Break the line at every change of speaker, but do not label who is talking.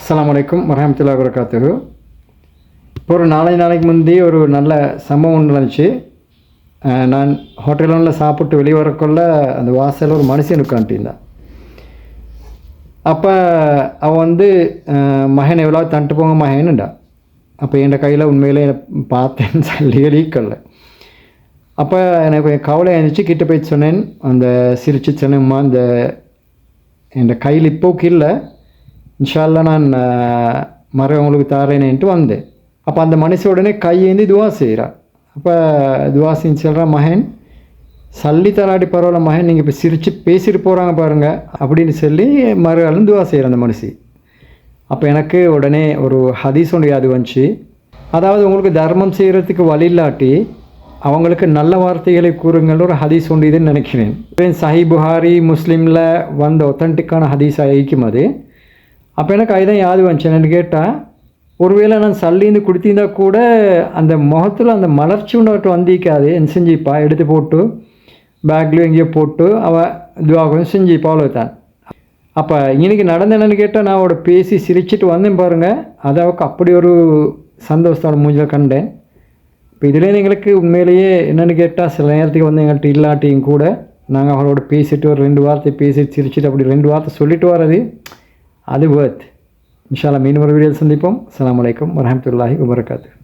அஸ்ஸலாமு அலைக்கும் வரஹ்மத்துல்லாஹி வபரகாத்துஹு. இப்போ ஒரு 4 நாளைக்கு முந்தி ஒரு நல்ல சம்பவம் ஒன்று நடந்துச்சு. நான் ஹோட்டலில் சாப்பிட்டு வெளியே வரக்குள்ள அந்த வாசலில் ஒரு மனுஷன் உட்காந்துட்டிருந்தான். அப்போ அவன் வந்து மகன் எவ்வளோ தந்துட்டு போங்க மகனுண்டா. அப்போ என் கையில் உண்மையிலே பார்த்தேன்னு சொல்லி வெளிக்கல. அப்போ எனக்கு கொஞ்சம் கவலை இருந்துச்சு. கிட்ட போய் சொன்னேன், அந்த சிரிச்சு சொன்னேம்மா, இந்த என் கையில் இப்போக்கு இல்லை, இன்ஷா அல்லாஹ் நான் மறவங்களுக்கு தாரேனேன்ட்டு வந்தேன். அப்போ அந்த மனுஷன் உடனே கையேந்தி துவா செய்கிறான். அப்போ துவா செஞ்சு சொல்கிறான், மகன் சல்லி தராட்டி பரவாயில்ல மகன், நீங்கள் இப்போ சிரித்து பேசிட்டு போகிறாங்க பாருங்கள் அப்படின்னு சொல்லி மறுகாலம் துவா செய்கிறான் அந்த மனுஷி. அப்போ எனக்கு உடனே ஒரு ஹதீஸ் ஒன்று அது வந்துச்சு. அதாவது உங்களுக்கு தர்மம் செய்கிறதுக்கு வழி இல்லாட்டி அவங்களுக்கு நல்ல வார்த்தைகளை கூறுங்கள் ஒரு ஹதீஸ் ஒன்று இதுன்னு நினைக்கிறேன். சஹி புகாரி முஸ்லீமில் வந்த ஒத்தன்டிக்கான ஹதீஸாக ஐக்கும் அது. அப்போ எனக்கு அதுதான் யாது வந்துச்சு. என்னென்னு கேட்டால், ஒருவேளை நான் சல்லிந்து கொடுத்திருந்தா கூட அந்த முகத்தில் அந்த மலர்ச்சி உண்டாட்டு வந்திக்காது, என்ன செஞ்சுப்பா எடுத்து போட்டு பேக்லேயும் எங்கேயோ போட்டு அவள் இதுவாகவும் செஞ்சுப்பா, அவ்வளோதான். அப்போ இன்னைக்கு நடந்த என்னென்னு கேட்டால், நான் அவட பேசி சிரிச்சிட்டு வந்தேன் பாருங்கள், அது அவளுக்கு அப்படி ஒரு சந்தோஷத்தோட மூஞ்சில் கண்டேன். இப்போ இதுலேருந்து எங்களுக்கு உண்மையிலேயே என்னென்னு கேட்டால், சில நேரத்துக்கு வந்து எங்கள்கிட்ட இல்லாட்டியும் கூட நாங்கள் அவளோட பேசிட்டு ஒரு 2 வார்த்தை பேசிட்டு சிரிச்சிட்டு அப்படி 2 வார்த்தை சொல்லிட்டு வர்றது அது வர்த். இன்ஷா அல்லாஹ் மீண்டும் ஒரு வீடியோவில் சந்திப்போம். அஸ்ஸலாமு அலைக்கும் வரஹ்மத்துல்லாஹி வபரகாத்துஹு.